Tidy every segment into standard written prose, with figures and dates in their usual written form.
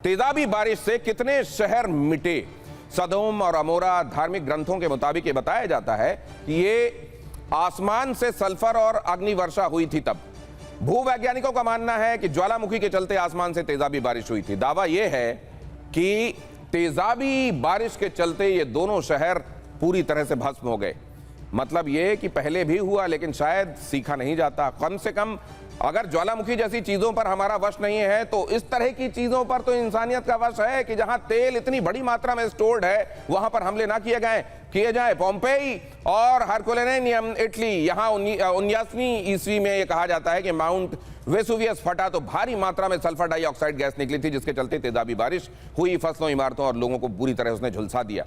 तेजाबी बारिश से कितने शहर मिटे? सदोम और अमोरा धार्मिक ग्रंथों के मुताबिक ये बताया जाता है कि ये आसमान से सल्फर और अग्नि वर्षा हुई थी। तब भूवैज्ञानिकों का मानना है कि ज्वालामुखी के चलते आसमान से तेजाबी बारिश हुई थी। दावा यह है कि तेजाबी बारिश के चलते ये दोनों शहर पूरी तरह से भस्म हो गए। मतलब ये कि पहले भी हुआ लेकिन शायद सीखा नहीं जाता। कम से कम अगर ज्वालामुखी जैसी चीजों पर हमारा वश नहीं है तो इस तरह की चीजों पर तो इंसानियत का वश है कि जहां तेल इतनी बड़ी मात्रा में स्टोर्ड है वहां पर हमले ना किए जाए। पोम्पेई और हरकुलेनियम इटली, यहां 19वीं ईस्वी में यह कहा जाता है कि माउंट वेसुवियस फटा तो भारी मात्रा में सल्फर डाइऑक्साइड गैस निकली थी, जिसके चलते तेजाबी बारिश हुई, फसलों, इमारतों और लोगों को बुरी तरह उसने झुलसा दिया।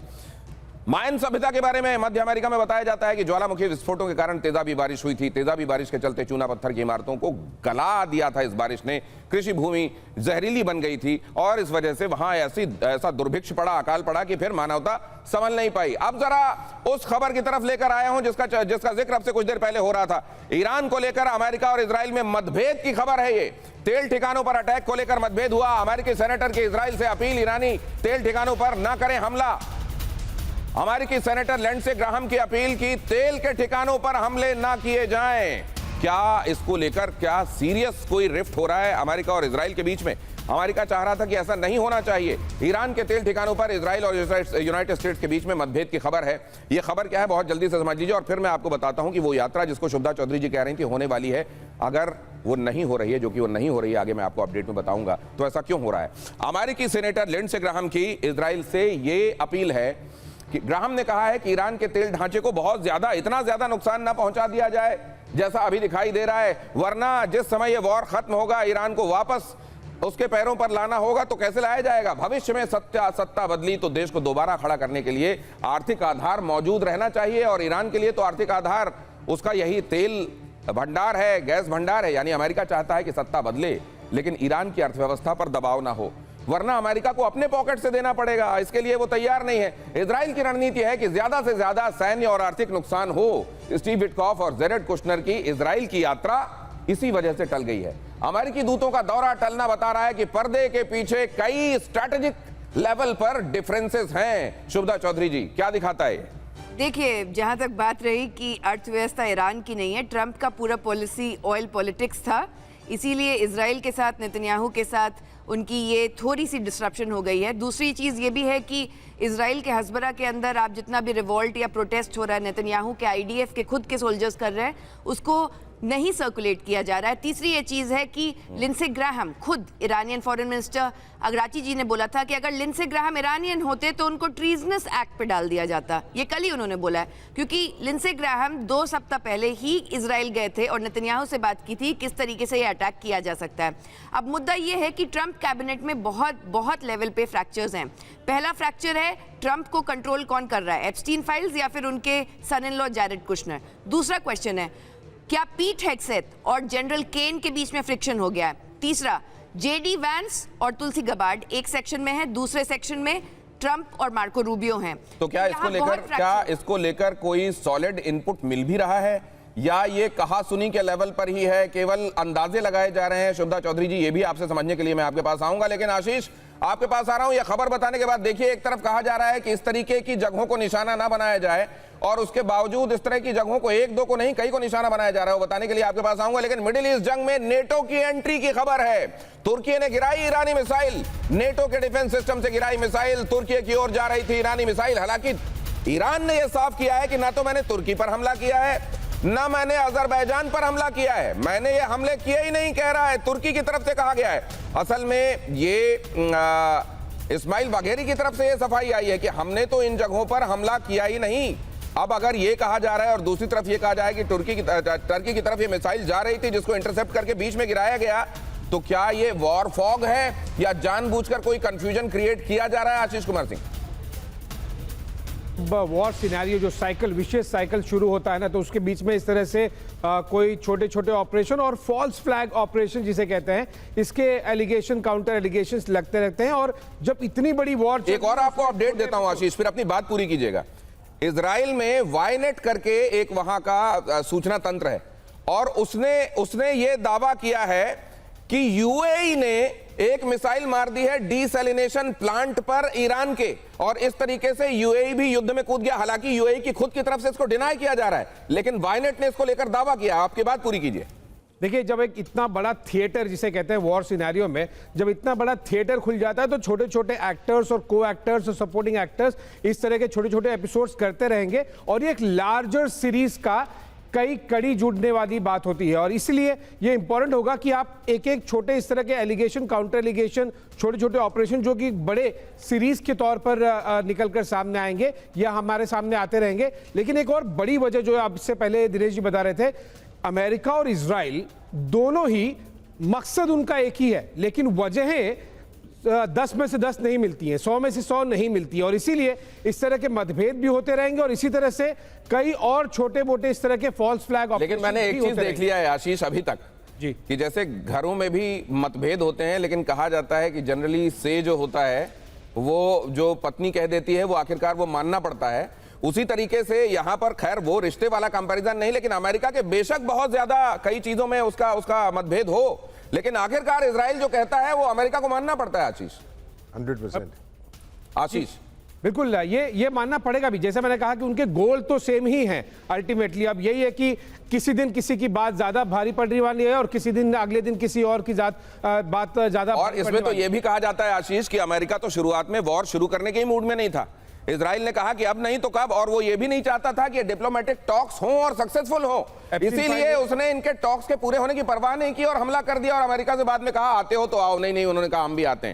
मायन सभ्यता के बारे में मध्य अमेरिका में बताया जाता है कि ज्वालामुखी विस्फोटों के कारण तेजाबी बारिश हुई थी। तेजाबी बारिश के चलते चूना पत्थर की इमारतों को गला दिया था। इस बारिश ने कृषि भूमि जहरीली बन गई थी और इस वजह से वहां ऐसा दुर्भिक्ष पड़ा, अकाल पड़ा कि फिर मानवता संभल नहीं पाई। अब जरा उस खबर की तरफ लेकर आया हूं जिसका जिक्र अब से कुछ देर पहले हो रहा था। ईरान को लेकर अमेरिका और इजराइल में मतभेद की खबर है। ये तेल ठिकानों पर अटैक को लेकर मतभेद हुआ। अमेरिकी सेनेटर की इजराइल से अपील, ईरानी तेल ठिकानों पर न करें हमला। अमेरिकी सेनेटर लिंडसे ग्राहम की अपील की तेल के ठिकानों पर हमले ना किए जाएं। क्या इसको लेकर क्या सीरियस कोई रिफ्ट हो रहा है अमेरिका और इजराइल के बीच में? अमेरिका चाह रहा था कि ऐसा नहीं होना चाहिए। ईरान के तेल ठिकानों पर इजराइल और यूनाइटेड स्टेट्स के बीच में मतभेद की खबर है। यह खबर क्या है बहुत जल्दी से समझ लीजिए और फिर मैं आपको बताता हूं कि वो यात्रा जिसको शुभदा चौधरी जी कह रही थी होने वाली है, अगर वो नहीं हो रही है, जो कि वो नहीं हो रही है, आगे मैं आपको अपडेट में बताऊंगा तो ऐसा क्यों हो रहा है। अमेरिकी सेनेटर लिंडसे ग्राहम की इजराइल से ये अपील है कि ग्राहम ने कहा है कि ईरान के तेल ढांचे को इतना ज्यादा नुकसान ना पहुंचा दिया जाए जैसा अभी दिखाई दे रहा है, वरना जिस समय ये वॉर खत्म होगा ईरान को वापस उसके पैरों पर लाना होगा तो कैसे लाया जाएगा? भविष्य में सत्ता बदली तो देश को दोबारा खड़ा करने के लिए आर्थिक आधार मौजूद रहना चाहिए और ईरान के लिए तो आर्थिक आधार उसका यही तेल भंडार है, गैस भंडार है। यानी अमेरिका चाहता है कि सत्ता बदले लेकिन ईरान की अर्थव्यवस्था पर दबाव ना हो, वरना अमेरिका को अपने पॉकेट से देना पड़ेगा। इसके लिए वो तैयार नहीं है। इजराइल की रणनीति है कि ज्यादा से ज्यादा सैन्य और आर्थिक नुकसान हो। स्टीव विटकॉफ और जेरेड कुशनर की इजराइल की यात्रा इसी वजह से टल गई है। अमेरिकी दूतों का दौरा टलना बता रहा है कि पर्दे के पीछे कई स्ट्रैटेजिक लेवल पर डिफरेंसेस हैं। शुभदा चौधरी जी, क्या दिखाता है? देखिए, जहां तक बात रही कि अर्थव्यवस्था ईरान की नहीं है, ट्रंप का पूरा पॉलिसी ऑयल पॉलिटिक्स था, इसीलिए इजराइल के साथ, नेतन्याहू के साथ उनकी ये थोड़ी सी डिस्ट्रप्शन हो गई है। दूसरी चीज़ ये भी है कि इजराइल के हस्बरा के अंदर आप जितना भी रिवॉल्ट या प्रोटेस्ट हो रहा है, नेतन्याहू के आईडीएफ के खुद के सोल्जर्स कर रहे हैं, उसको नहीं सर्कुलेट किया जा रहा है। तीसरी ये चीज़ है कि लिंडसे ग्राहम खुद ईरानियन फॉरेन मिनिस्टर अगराची जी ने बोला था कि अगर लिंडसे ग्राहम ईरानियन होते तो उनको ट्रीजनस एक्ट पे डाल दिया जाता। ये कल ही उन्होंने बोला है क्योंकि लिंडसे ग्राहम 2 सप्ताह पहले ही इजराइल गए थे और नेतन्याहू से बात की थी किस तरीके से ये अटैक किया जा सकता है। अब मुद्दा ये है कि ट्रंप कैबिनेट में बहुत लेवल पे फ्रैक्चर्स हैं। पहला फ्रैक्चर है ट्रंप को कंट्रोल कौन कर रहा है, एप्स्टीन फाइल्स या फिर उनके सन इन लॉ जेरेड कुशनर। दूसरा क्वेश्चन है क्या पीट हेग्सेथ और जनरल केन के बीच में फ्रिक्शन हो गया है। तीसरा, जेडी वैंस और तुलसी गबार्ड एक सेक्शन में है, दूसरे सेक्शन में ट्रंप और मार्को रूबियो हैं। तो क्या इसको लेकर कोई सॉलिड इनपुट मिल भी रहा है या ये कहासुनी के लेवल पर ही है, केवल अंदाजे लगाए जा रहे हैं? शुभदा चौधरी जी, ये भी आपसे समझने के लिए मैं आपके पास आऊंगा, लेकिन आशीष आपके पास आ रहा हूं। यह खबर बताने के बाद देखिए, एक तरफ कहा जा रहा है कि इस तरीके की जगहों को निशाना ना बनाया जाए और उसके बावजूद इस तरह की जगहों को एक दो को नहीं कई को निशाना बनाया जा रहा है, वो बताने के लिए आपके पास आऊंगा। लेकिन मिडिल ईस्ट जंग में नेटो की एंट्री की खबर है। तुर्की ने गिराई ईरानी मिसाइल, नेटो के डिफेंस सिस्टम से गिराई मिसाइल, तुर्की की ओर जा रही थी ईरानी मिसाइल। हालांकि ईरान ने यह साफ किया है कि ना तो मैंने तुर्की पर हमला किया है ना मैंने अजरबैजान पर हमला किया है, मैंने ये हमले किए ही नहीं कह रहा है, तुर्की की तरफ से कहा गया है। असल में ये इस्माइल बाघेरी की तरफ से ये सफाई आई है कि हमने तो इन जगहों पर हमला किया ही नहीं। अब अगर ये कहा जा रहा है और दूसरी तरफ ये कहा जाए कि टर्की की तरफ ये मिसाइल जा रही थी जिसको इंटरसेप्ट करके बीच में गिराया गया, तो क्या ये वॉर फॉग है या जानबूझकर कोई कंफ्यूजन क्रिएट किया जा रहा है? आशीष कुमार सिंह, वॉर सिनेरियो जो विशेष साइकिल शुरू होता है ना, तो उसके बीच में इस तरह से कोई छोटे छोटे ऑपरेशन और फॉल्स फ्लैग ऑपरेशन जिसे कहते हैं, इसके एलिगेशन, काउंटर एलिगेशंस लगते रहते हैं। और जब इतनी बड़ी वॉर, एक और आपको अपडेट देता हूं आशीष, फिर अपनी बात पूरी कीजिएगा। इजराइल में वाईनेट करके एक वहां का सूचना तंत्र है और उसने ये दावा किया है कि यूएई ने एक मिसाइल मार दी है डीसैलिनेशन प्लांट पर ईरान के, और इस तरीके से यूएई भी युद्ध में कूद गया। हालांकि यूएई की खुद की तरफ से इसको डिनाई किया जा रहा है, लेकिन वायनेट ने इसको लेकर दावा किया। आपकी बात पूरी कीजिए। देखिए, जब एक इतना बड़ा थिएटर जिसे कहते हैं वॉर सिनेरियो में, जब इतना बड़ा थिएटर खुल जाता है तो छोटे छोटे एक्टर्स और को एक्टर्स और सपोर्टिंग एक्टर्स इस तरह के छोटे छोटे एपिसोड्स करते रहेंगे, और ये एक लार्जर सीरीज का कई कड़ी जुड़ने वाली बात होती है। और इसलिए ये इंपॉर्टेंट होगा कि आप एक एक छोटे इस तरह के एलिगेशन, काउंटर एलिगेशन, छोटे छोटे ऑपरेशन जो कि बड़े सीरीज के तौर पर निकलकर सामने आएंगे या हमारे सामने आते रहेंगे। लेकिन एक और बड़ी वजह जो है, आपसे पहले दिनेश जी बता रहे थे, अमेरिका और इजराइल दोनों ही मकसद उनका एक ही है, लेकिन वजहें 10 में से 10 नहीं मिलती हैं, 100 में से 100 नहीं मिलती है, और इसीलिए इस तरह के मतभेद भी होते रहेंगे, और इसी तरह से कई और छोटे मोटे इस तरह के फॉल्स फ्लैग। लेकिन मैंने एक चीज देख लिया है आशीष अभी तक जी, कि जैसे घरों में भी मतभेद होते हैं, लेकिन कहा जाता है कि जनरली से जो होता है वो जो पत्नी कह देती है वो आखिरकार वो मानना पड़ता है। उसी तरीके से यहां पर खैर वो रिश्ते वाला कंपैरिजन नहीं, लेकिन अमेरिका के बेशक बहुत ज्यादा कई चीजों में उसका मतभेद हो, लेकिन आखिरकार इजराइल जो कहता है वो अमेरिका को मानना पड़ता है। आशीष 100% आशीष बिल्कुल ये मानना पड़ेगा भी। जैसे मैंने कहा कि उनके गोल तो सेम ही हैं अल्टीमेटली। अब यही है कि किसी दिन किसी की बात ज्यादा भारी पड़ने वाली है और किसी दिन अगले दिन किसी और की बात ज्यादा। और इसमें तो यह भी कहा जाता है आशीष कि अमेरिका तो शुरुआत में वॉर शुरू करने के ही मूड में नहीं था। इजराइल ने कहा कि अब नहीं तो कब, और वो ये भी नहीं चाहता था कि डिप्लोमेटिक टॉक्स हों और सक्सेसफुल हो, इसीलिए उसने इनके टॉक्स के पूरे होने की परवाह नहीं की और हमला कर दिया। और अमेरिका से बाद में कहा आते हो तो आओ, नहीं उन्होंने कहा हम भी आते हैं।